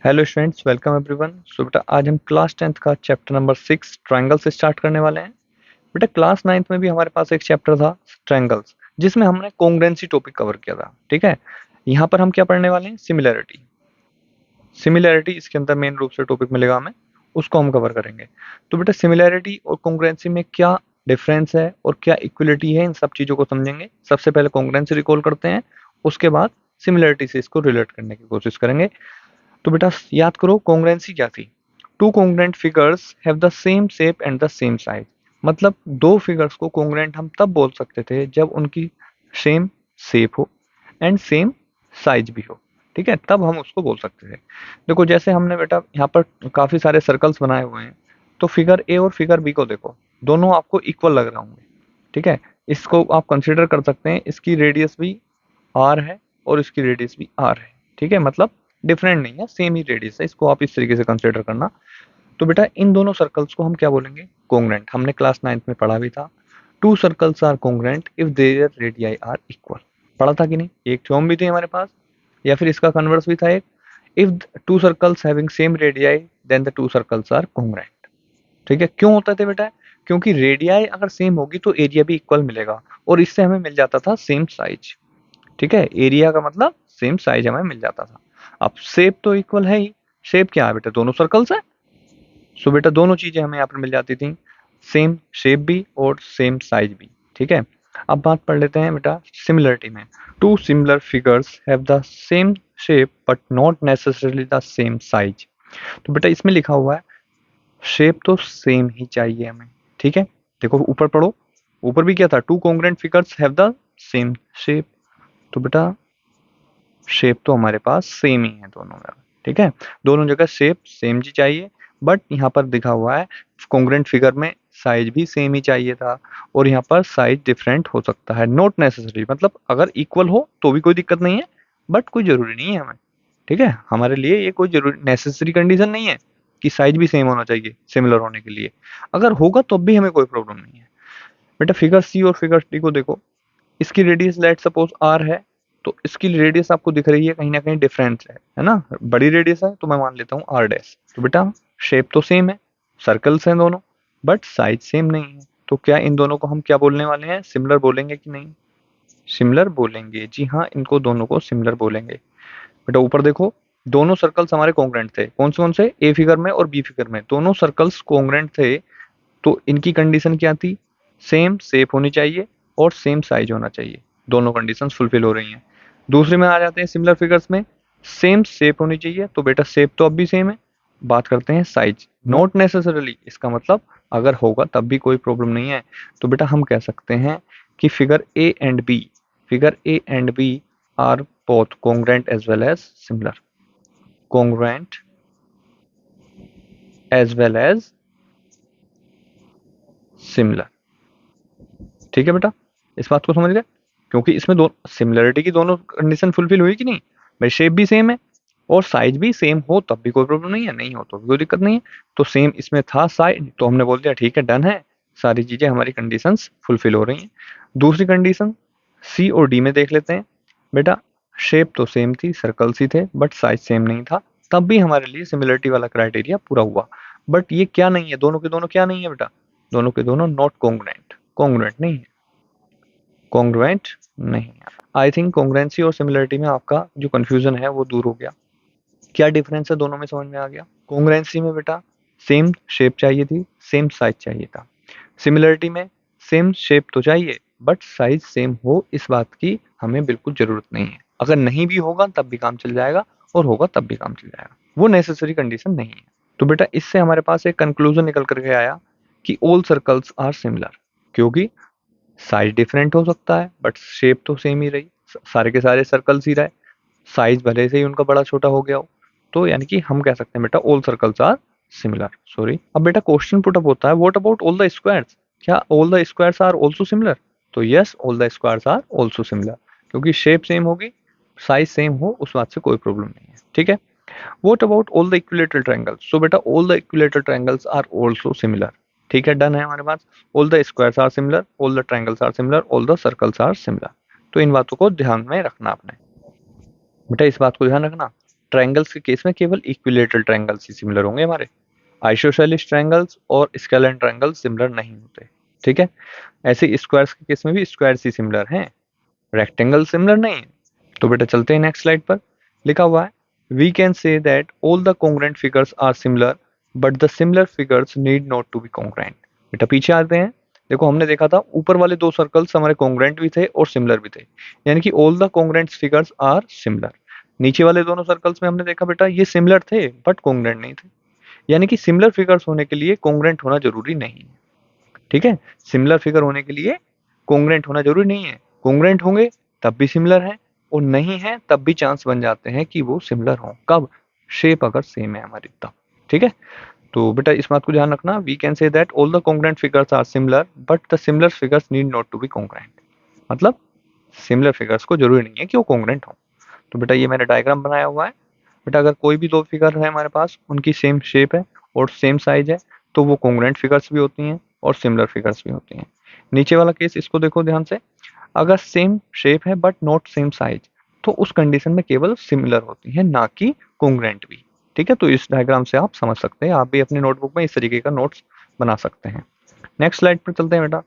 Hello students, welcome everyone. So बेटा आज हम क्लास 10th का चैप्टर नंबर 6 ट्रायंगल से स्टार्ट करने वाले हैं। बेटा क्लास 9th में भी हमारे पास एक चैप्टर था ट्रायंगल्स, जिसमें हमने कॉन्ग्रुएंसी टॉपिक कवर किया था। ठीक है, यहाँ पर हम क्या पढ़ने वाले हैं? सिमिलैरिटी। सिमिलैरिटी इसके अंदर मेन रूप से टॉपिक मिलेगा हमें, उसको हम कवर करेंगे। तो बेटा सिमिलैरिटी और कॉन्ग्रुएंसी में क्या डिफरेंस है और क्या इक्वलिटी है, इन सब चीज़ों को समझेंगे। सबसे पहले कॉन्ग्रुएंसी रिकॉल करते हैं, उसके बाद सिमिलैरिटी से इसको रिलेट करने की कोशिश करेंगे। तो बेटा याद करो कॉन्ग्रुएंसी क्या थी। Two congruent figures have the same shape and the same size. मतलब दो फिगर्स को कॉन्ग्रुएंट हम तब बोल सकते थे जब उनकी सेम शेप हो एंड सेम साइज भी हो। ठीक है, तब हम उसको बोल सकते थे। देखो जैसे हमने बेटा यहाँ पर काफी सारे सर्कल्स बनाए हुए हैं, तो फिगर ए और फिगर बी को देखो, दोनों आपको इक्वल लग रहे होंगे। ठीक है, इसको आप कंसिडर कर सकते हैं, इसकी रेडियस भी आर है और इसकी रेडियस भी आर है। ठीक है, मतलब डिफरेंट नहीं है, सेम ही रेडियस है, इसको आप इस तरीके से कंसिडर करना। तो बेटा इन दोनों सर्कल्स को हम क्या बोलेंगे? कॉन्ग्रुएंट। हमने क्लास 9th में पढ़ा भी था, two circles are congruent if their radii are equal. पढ़ा था कि नहीं? एक थ्योरम भी थी हमारे पास, या फिर इसका कन्वर्स भी था एक, if two circles having same radii then the two circles are congruent. ठीक है, क्यों होता था बेटा? क्योंकि रेडियाई अगर सेम होगी तो एरिया भी इक्वल मिलेगा, और इससे हमें मिल जाता था सेम साइज। ठीक है, एरिया का मतलब सेम साइज हमें मिल जाता था। अब शेप तो इक्वल है ही। शेप क्या है बेटा? दोनों सर्कल्स है। सो बेटा दोनों चीजें हमें यहाँ पर मिल जाती थी, सेम शेप भी और सेम साइज भी। ठीक है, अब बात पढ़ लेते हैं बेटा सिमिलरिटी में। Two similar figures have the same shape but not necessarily the same size. तो बेटा इसमें लिखा हुआ है शेप तो सेम ही चाहिए हमें। ठीक है, देखो ऊपर पढ़ो, ऊपर भी क्या था? Two congruent figures have the same shape. तो बेटा शेप तो हमारे पास सेम ही है दोनों में। ठीक है, दोनों जगह शेप सेम जी चाहिए, बट यहाँ पर दिखा हुआ है कॉन्ग्रुएंट फिगर में साइज भी सेम ही चाहिए था, और यहाँ पर साइज डिफरेंट हो सकता है। नॉट नेसेसरी मतलब अगर इक्वल हो तो भी कोई दिक्कत नहीं है, बट कोई जरूरी नहीं है हमें। ठीक है, हमारे लिए ये कोई जरूरी नेसेसरी कंडीशन नहीं है कि साइज भी सेम होना चाहिए सिमिलर होने के लिए। अगर होगा तो भी हमें कोई प्रॉब्लम नहीं है। बेटा फिगर सी और फिगर डी को देखो, इसकी रेडियस लेट सपोज आर है, तो इसकी रेडियस आपको दिख रही है कहीं ना कहीं डिफरेंस है ना? बड़ी रेडियस है तो मैं मान लेता हूँ आर डैश। तो बेटा शेप तो सेम है, सर्कल्स हैं दोनों, बट साइज सेम नहीं है। तो क्या इन दोनों को हम क्या बोलने वाले हैं? सिमिलर बोलेंगे कि नहीं? सिमिलर बोलेंगे, जी हाँ, इनको दोनों को सिमिलर बोलेंगे। बेटा ऊपर देखो, दोनों सर्कल्स हमारे कॉन्ग्रुएंट थे। कौन से? ए फिगर में और बी फिगर में दोनों सर्कल्स कॉन्ग्रुएंट थे। तो इनकी कंडीशन क्या थी? सेम शेप होनी चाहिए और सेम साइज होना चाहिए। दोनों कंडीशंस फुलफिल हो रही हैं। दूसरे में आ जाते हैं सिमिलर फिगर्स में, सेम शेप होनी चाहिए। तो बेटा शेप तो अब भी सेम है। बात करते हैं साइज। नॉट नेसेसरली इसका मतलब अगर होगा तब भी कोई प्रॉब्लम नहीं है। तो बेटा हम कह सकते हैं कि figure A and B are both congruent as well as similar. Congruent as well as similar. ठीक है बेटा, इस बात को समझ गए? क्योंकि इसमें दो सिमिलरिटी की दोनों कंडीशन फुलफिल हुई कि नहीं? भाई शेप भी सेम है और साइज भी सेम हो तब भी कोई प्रॉब्लम नहीं है, नहीं हो तो भी कोई दिक्कत नहीं है। तो सेम इसमें था साइज, तो हमने बोल दिया ठीक है, डन है, सारी चीजें हमारी कंडीशंस फुलफिल हो रही हैं। दूसरी कंडीशन सी और डी में देख लेते हैं। बेटा शेप तो सेम थी, सर्कल्स ही थे, बट साइज सेम नहीं था, तब भी हमारे लिए सिमिलरिटी वाला क्राइटेरिया पूरा हुआ। बट ये क्या नहीं है? दोनों के दोनों क्या नहीं है बेटा? दोनों के दोनों नॉट कॉन्ग्रुएंट। कॉन्ग्रुएंट नहीं है, कॉन्ग्रुएंट नहीं है। आई थिंक कॉन्ग्रुएंसी और सिमिलरिटी में आपका जो कंफ्यूजन है वो दूर हो गया। क्या डिफरेंस है दोनों में समझ में आ गया। कॉन्ग्रुएंसी में बेटा सेम शेप चाहिए थी, सेम साइज चाहिए था। सिमिलरिटी में सेम शेप तो चाहिए बट साइज सेम हो, इस बात की हमें बिल्कुल जरूरत नहीं है। अगर नहीं भी होगा तब भी काम चल जाएगा, और होगा तब भी काम चल जाएगा, वो नेसेसरी कंडीशन नहीं है। तो बेटा इससे हमारे पास एक कंक्लूजन निकल करके आया कि ऑल सर्कल्स आर सिमिलर, क्योंकि साइज डिफरेंट हो सकता है बट शेप तो सेम ही रही, सारे के सारे सर्कल्स ही रहे, साइज भले से ही उनका बड़ा छोटा हो गया हो। तो यानी कि हम कह सकते हैं बेटा all circles are similar. Sorry, अब बेटा क्वेश्चन पुट अप होता है, what about all the squares? क्या all the squares are also similar? तो yes, all the squares are also similar, क्योंकि शेप सेम होगी, साइज सेम हो, उस बात से कोई प्रॉब्लम नहीं है। ठीक है, what about all the equilateral triangles? So बेटा all the equilateral triangles are also similar. ठीक है, डन है हमारे पास। All the squares are similar, all the triangles are similar, all the circles are similar. तो इन बातों को ध्यान में रखना आपने। बेटा इस बात को ध्यान रखना, ट्रायंगल्स के केस में केवल इक्विलेटरल ट्रायंगल्स ही सिमिलर होंगे हमारे, आइसोसेलेस ट्रायंगल्स और स्केलर ट्रायंगल्स सिमिलर नहीं होते। ठीक है, ऐसे स्क्वायर्स के केस में भी स्क्वायर्स ही सिमिलर हैं, रेक्टेंगल सिमिलर नहीं है। तो बेटा चलते हैं नेक्स्ट स्लाइड पर। लिखा हुआ है we can say that all the congruent figures are similar but the similar figures need not to be congruent. बेटा पीछे आते हैं, देखो हमने देखा था ऊपर वाले दो सर्कल्स हमारे कॉन्ग्रुएंट भी थे और सिमिलर भी थे, यानी कि all the congruent figures are similar. नीचे वाले दोनों सर्कल्स में हमने देखा बेटा ये सिमिलर थे बट कॉन्ग्रुएंट नहीं थे, यानी कि सिमिलर फिगर्स होने के लिए कॉन्ग्रुएंट होना जरूरी नहीं है। ठीक है, सिमिलर फिगर होने के लिए कॉन्ग्रुएंट होना जरूरी नहीं है, कॉन्ग्रुएंट होंगे तब भी सिमिलर है और नहीं है तब भी चांस बन जाते हैं कि वो सिमिलर हों। कब? शेप अगर सेम है हमारी तब। ठीक है, तो बेटा इस बात को ध्यान रखना, we can say that all the congruent figures are similar but the similar figures need not to be congruent, मतलब सिमिलर फिगर्स को जरूरी नहीं है कि वो कॉन्ग्रुएंट हो। तो बेटा ये मैंने डायग्राम बनाया हुआ है। बेटा अगर कोई भी दो फिगर है हमारे पास, उनकी सेम शेप है और सेम साइज है, तो वो कॉन्ग्रुएंट फिगर्स भी होती हैं और सिमिलर फिगर्स भी होती हैं। नीचे वाला केस इसको देखो ध्यान से, अगर सेम शेप है बट नॉट सेम साइज, तो उस कंडीशन में केवल सिमिलर होती है, ना कि कॉन्ग्रुएंट भी। ठीक है, तो इस डायग्राम से आप समझ सकते हैं, आप भी अपनी नोटबुक में इस तरीके का नोट्स बना सकते हैं। नेक्स्ट स्लाइड पर चलते हैं बेटा।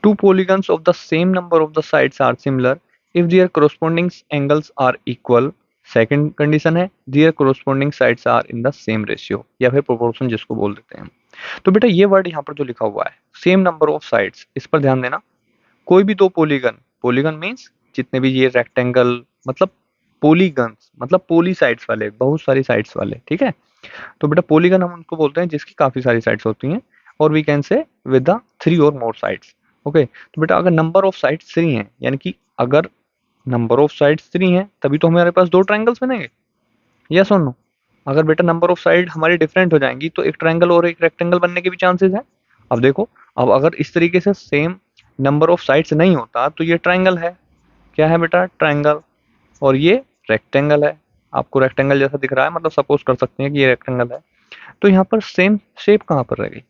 Two polygons of the same number of the sides are similar if their corresponding angles are equal. Second condition है their corresponding sides are in the same ratio या फिर proportion जिसको बोल देते हैं। तो बेटा ये वर्ड यहाँ पर जो लिखा हुआ है सेम नंबर ऑफ साइड्स, इस पर ध्यान देना। कोई भी दो पॉलीगन, पॉलीगन मीन्स जितने भी ये रेक्टेंगल, मतलब पॉलीगन्स मतलब पोली साइड्स वाले, बहुत सारी साइड्स वाले। ठीक है, तो बेटा पॉलीगन हम उनको बोलते हैं जिसकी काफी सारी साइड्स होती हैं, और we can say with the 3 और मोर साइड्स। ओके, तो बेटा अगर नंबर ऑफ साइड्स 3 हैं, यानी कि अगर नंबर ऑफ साइड्स 3 हैं तभी तो हमारे पास दो ट्रायंगल्स बनेंगे, यस और नो। अगर बेटा नंबर ऑफ साइड हमारी डिफरेंट हो जाएंगी तो एक ट्रायंगल और एक रेक्टेंगल बनने के भी चांसेस हैं। अब देखो, अब अगर इस तरीके से सेम नंबर ऑफ साइड्स नहीं होता तो ये ट्रायंगल है, क्या है बेटा? ट्रायंगल। और ये रेक्टेंगल है, आपको रेक्टेंगल जैसा दिख रहा है, मतलब सपोज कर सकते हैं कि ये रेक्टेंगल है। तो यहाँ पर सेम शेप कहाँ पर रह गई?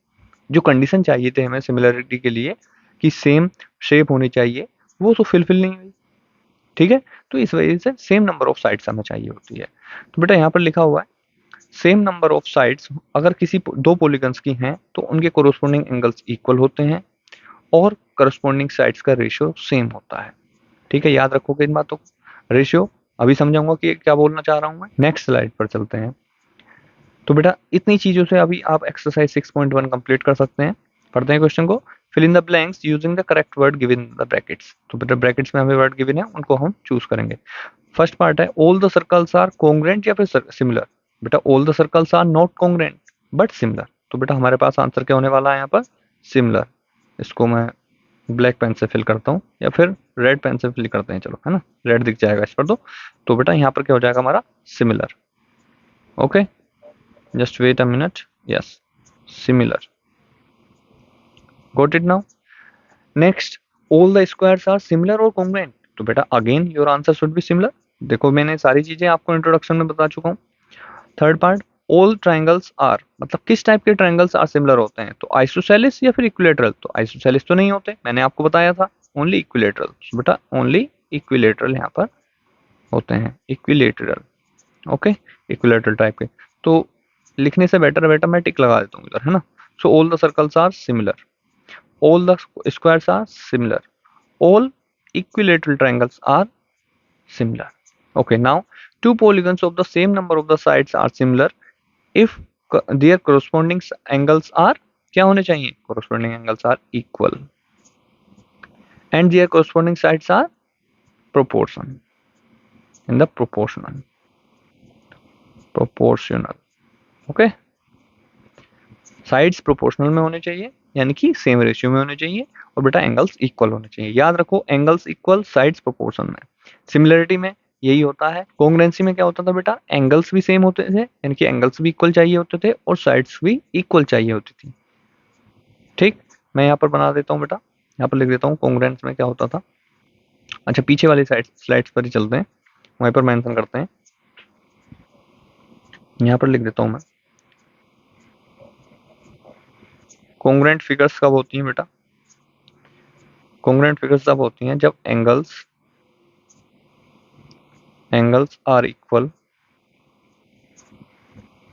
जो कंडीशन चाहिए थे हमें सिमिलरिटी के लिए कि सेम शेप होनी चाहिए, वो तो फिलफिल नहीं हुई। ठीक है, तो इस वजह से सेम नंबर ऑफ साइड्स हमें चाहिए होती है। तो बेटा यहाँ पर लिखा हुआ है सेम नंबर ऑफ साइड्स अगर किसी दो पॉलीगन्स की हैं तो उनके कोरोस्पोंडिंग एंगल्स इक्वल होते हैं और करस्पॉन्डिंग साइड्स का रेशियो सेम होता है। ठीक है, याद रखोगे इन बातों को। रेशियो अभी समझाऊंगा कि क्या बोलना चाह रहा हूं मैं। नेक्स्ट स्लाइड पर चलते हैं। तो बेटा इतनी चीजों से अभी आप एक्सरसाइज 6.1 कंप्लीट कर सकते हैं। पढ़ते हैं क्वेश्चन को। Fill in the blanks using the correct word given in the brackets. तो बेटा ब्रैकेट्स में हमें वर्ड गिवन है, उनको हम चूज करेंगे। फर्स्ट पार्ट है all the circles are congruent या फिर सिमिलर। बेटा all the circles are not congruent but similar. तो बेटा हमारे पास आंसर क्या होने वाला है यहाँ पर? सिमिलर। इसको मैं ब्लैक पेन से फिल करता हूँ या फिर रेड पेन से फिल करते हैं, चलो है ना, रेड दिख जाएगा इस पर। तो बेटा यहाँ पर क्या हो जाएगा हमारा? Similar. Okay, just wait a minute. Yes, similar. Got it now? Next, all the squares are similar or congruent. तो बेटा again your answer should be similar. देखो मैंने सारी चीजें आपको इंट्रोडक्शन में बता चुका हूँ। Third part, all triangles are, मतलब किस टाइप के ट्रायंगल्स आर सिमिलर होते हैं? तो आइसोसेलेस या फिर इक्विलेटरल? तो आइसोसेलेस तो नहीं होते, मैंने आपको बताया था, ओनली इक्विलेटरल। बेटा ओनली इक्विलेटरल यहाँ पर होते हैं, इक्विलेटरल। ओके, इक्विलेटरल टाइप के। तो लिखने से बेटर मैं टिक लगा देता हूँ इधर, है ना। So all the circles are similar, all the squares are similar, all equilateral triangles are similar. Okay, now two polygons of the same number of the sides are similar if their corresponding angles are, क्या होने चाहिए? corresponding angles are equal and their corresponding sides are proportion in the proportional। Okay, sides proportional में होने चाहिए, यानी कि same ratio में होने चाहिए, और बेटा एंगल्स इक्वल होने चाहिए। याद रखो, एंगल्स इक्वल, साइड्स प्रोपोर्शन में। सिमिलरिटी में यही होता है। कॉन्ग्रुएंसी में क्या होता था बेटा? एंगल्स भी सेम होते थे, यानी कि एंगल्स भी इक्वल चाहिए होते थे और साइड्स भी इक्वल चाहिए होती थी। ठीक, मैं यहाँ पर बना देता हूँ बेटा, यहाँ पर लिख देता हूँ कॉन्ग्रुएंस में क्या होता था। अच्छा, पीछे वाली स्लाइड्स पर ही चलते हैं, वहीं पर मेंशन करते हैं। यहाँ पर लिख देता हूँ मैं, कॉन्ग्रुएंट फिगर्स कब होती हैं बेटा? कॉन्ग्रुएंट फिगर्स तब होती हैं जब एंगल्स आर इक्वल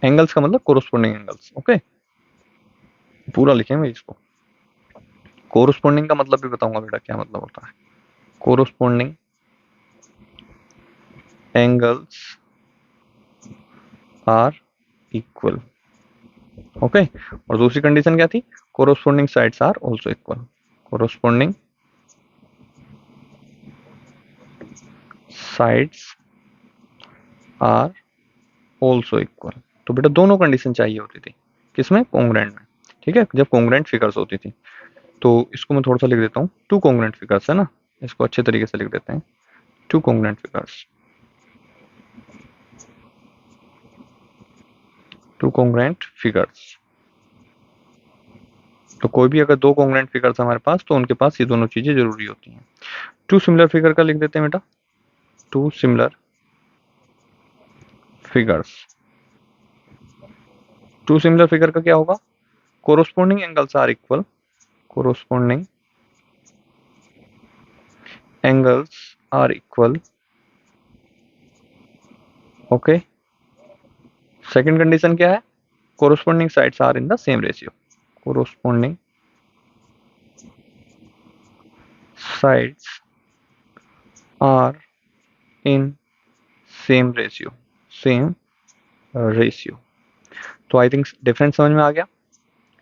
एंगल्स का मतलब कोरोस्पोंडिंग एंगल्स। ओके, पूरा लिखेंगे इसको। कोरोस्पोंडिंग का मतलब भी बताऊंगा बेटा क्या मतलब होता है। Corresponding angles are equal. Okay, और दूसरी कंडीशन क्या थी? Corresponding sides are also equal. Corresponding sides are also equal. तो बेटा दोनों कंडीशन चाहिए होती थी किसमें? कोंग्रुएंट में। ठीक है, जब कोंग्रुएंट फिगर्स होती थी। तो इसको मैं थोड़ा सा लिख देता हूँ, टू कोंग्रुएंट फिगर्स है ना, इसको अच्छे तरीके से लिख देते हैं, टू कोंग्रुएंट फिगर्स। टू कोंग्रुएंट फिगर्स, तो कोई भी अगर दो कोंग्रुएंट फिगर्स हमारे पास, तो उनके पास ये दोनों चीजें जरूरी होती हैं। टू सिमिलर फिगर का लिख देते हैं बेटा, two similar figures. Two similar figure का क्या होगा? Corresponding angles are equal. Corresponding angles are equal. Okay, second condition क्या है? Corresponding sides are in the same ratio. Corresponding sides are in same ratio. Same ratio. तो I think difference समझ में आ गया।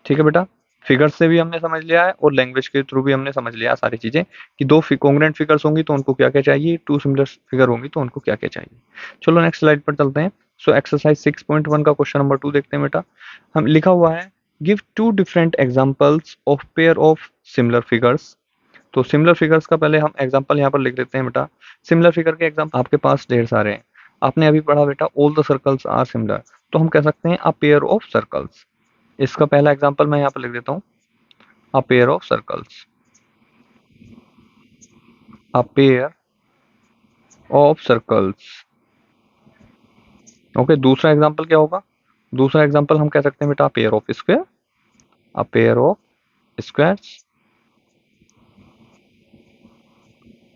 ठीक है बेटा, फिगर्स से भी हमने समझ लिया है और लैंग्वेज के थ्रू भी हमने समझ लिया सारी चीजें कि दो कोंग्रुएंट फिगर्स होंगी तो उनको क्या क्या चाहिए, टू सिमिलर फिगर होंगी तो उनको क्या क्या चाहिए। चलो नेक्स्ट स्लाइड पर चलते हैं। सो एक्सरसाइज 6.1 का क्वेश्चन नंबर 2 देखते हैं बेटा। हम लिखा हुआ है, give two different examples of pair of similar figures. तो सिमिलर फिगर्स का पहले हम एग्जांपल यहाँ पर लिख देते हैं बेटा। सिमिलर फिगर के एग्जांपल आपके पास ढेर सारे हैं। आपने अभी पढ़ा बेटा all the circles are similar, तो हम कह सकते हैं अ पेयर ऑफ सर्कल्स। इसका पहला एग्जांपल मैं यहाँ पर लिख देता हूँ, a pair of circles. A pair of circles. Okay, दूसरा एग्जांपल क्या होगा? दूसरा एग्जांपल हम कह सकते हैं बेटा pair of square. A pair of squares.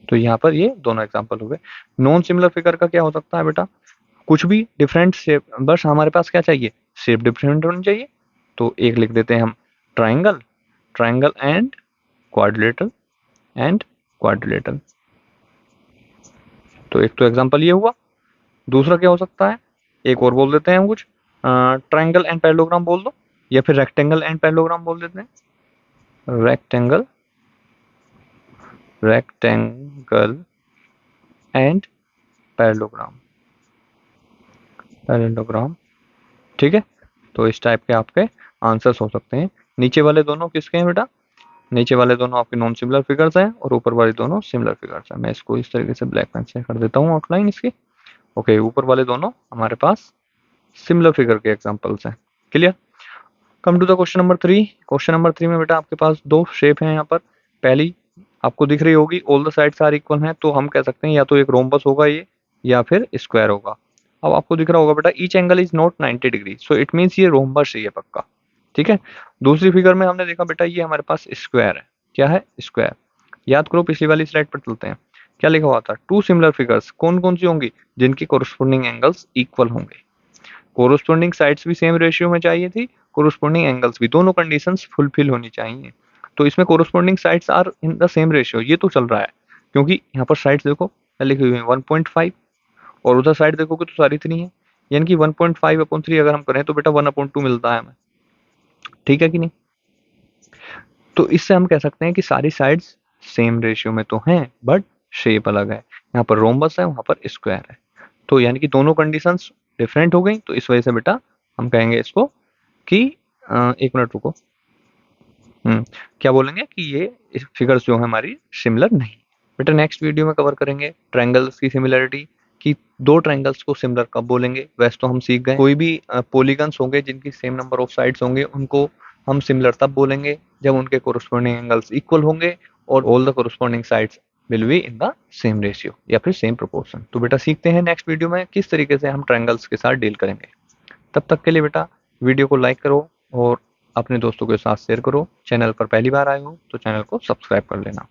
तो यहाँ पर ये दोनों एग्जांपल हो गए। नॉन सिमिलर फिगर का क्या हो सकता है बेटा? कुछ भी डिफरेंट शेप, बस हमारे पास क्या चाहिए? शेप डिफरेंट होनी चाहिए। तो एक लिख देते हैं हम, triangle. Triangle and quadrilateral. And quadrilateral. तो एक तो एग्जांपल ये हुआ। दूसरा क्या हो सकता है? एक और बोल देते हैं हम कुछ, ट्राइंगल एंड पैरेललोग्राम बोल दो, या फिर रेक्टेंगल एंड पैरेललोग्राम बोल देते हैं। Rectangle, rectangle and parallelogram. Parallelogram. ठीक है, तो इस टाइप के आपके आंसर्स हो सकते हैं। नीचे वाले दोनों किसके हैं बेटा? नीचे वाले दोनों आपके नॉन सिमिलर फिगर्स हैं और ऊपर वाले दोनों सिमिलर फिगर्स हैं। मैं इसको इस तरीके से ब्लैक पेन से कर देता हूँ आउटलाइन इसकी। ओके, ऊपर वाले दोनों हमारे पास सिमिलर फिगर के एग्जांपल्स हैं। Clear? Come to the question number 3। Question number 3 में बेटा आपके पास दो शेप हैं यहाँ पर। पहली आपको दिख रही होगी, all the sides are equal हैं, तो हम कह सकते हैं या तो एक रोम्बस होगा ये, या फिर स्क्वायर होगा। अब आपको दिख रहा होगा बेटा each angle is not 90 degree, so it means ये रोम्बस ही है पक्का। ठीक है, दूसरी फिगर में हमने देखा बेटा ये हमारे पास स्क्वायर है। क्या है? स्क्वायर। याद करो पिछली वाली स्लाइड पर चलते हैं, क्या लिखा हुआ था? टू सिमिलर फिगर्स कौन कौन सी होंगी? जिनकी कोरोस्पोंडिंग एंगल्स इक्वल होंगे। कोरोस्पोंडिंग साइड्स भी सेम रेशियो में चाहिए थी, कोरोस्पोंडिंग एंगल्स भी, दोनों कंडीशंस फुलफिल होनी चाहिए। तो इसमें corresponding sides are in the same ratio, ये तो चल रहा है, क्योंकि यहाँ पर साइड्स देखो क्या लिखी हुई है, 1.5, और उधर साइड देखोगे तो सारी 3 है, यानी कि 1.5/3 अगर हम करें तो बेटा 1/2 मिलता है हमें। ठीक है कि नहीं? तो इससे हम कह सकते हैं कि सारी साइड्स सेम रेशियो में तो हैं, बट शेप अलग है। यहाँ पर रोम्बस है, वहां पर स्क्वायर है। तो यानी कि दोनों कंडीशंस डिफरेंट हो गई, तो इस वजह से बेटा हम कहेंगे इसको कि एक मिनट रुको। क्या बोलेंगे कि ये फिगर्स जो है हमारी सिमिलर नहीं। बेटा नेक्स्ट वीडियो में कवर करेंगे ट्रायंगल्स की सिमिलरिटी, कि दो ट्रायंगल्स को सिमिलर कब बोलेंगे। वैसे तो हम सीख गए कोई भी पॉलीगन्स होंगे जिनकी सेम नंबर ऑफ साइड्स होंगे उनको हम सिमिलर तब बोलेंगे जब उनके कोरोस्पोंडिंग एंगल्स इक्वल होंगे और all the corresponding sides will be in the same ratio या फिर सेम प्रोपोर्शन। तो बेटा सीखते हैं नेक्स्ट वीडियो में किस तरीके से हम ट्रायंगल्स के साथ डील करेंगे। तब तक के लिए बेटा वीडियो को लाइक करो और अपने दोस्तों के साथ शेयर करो। चैनल पर पहली बार आए हो तो चैनल को सब्सक्राइब कर लेना।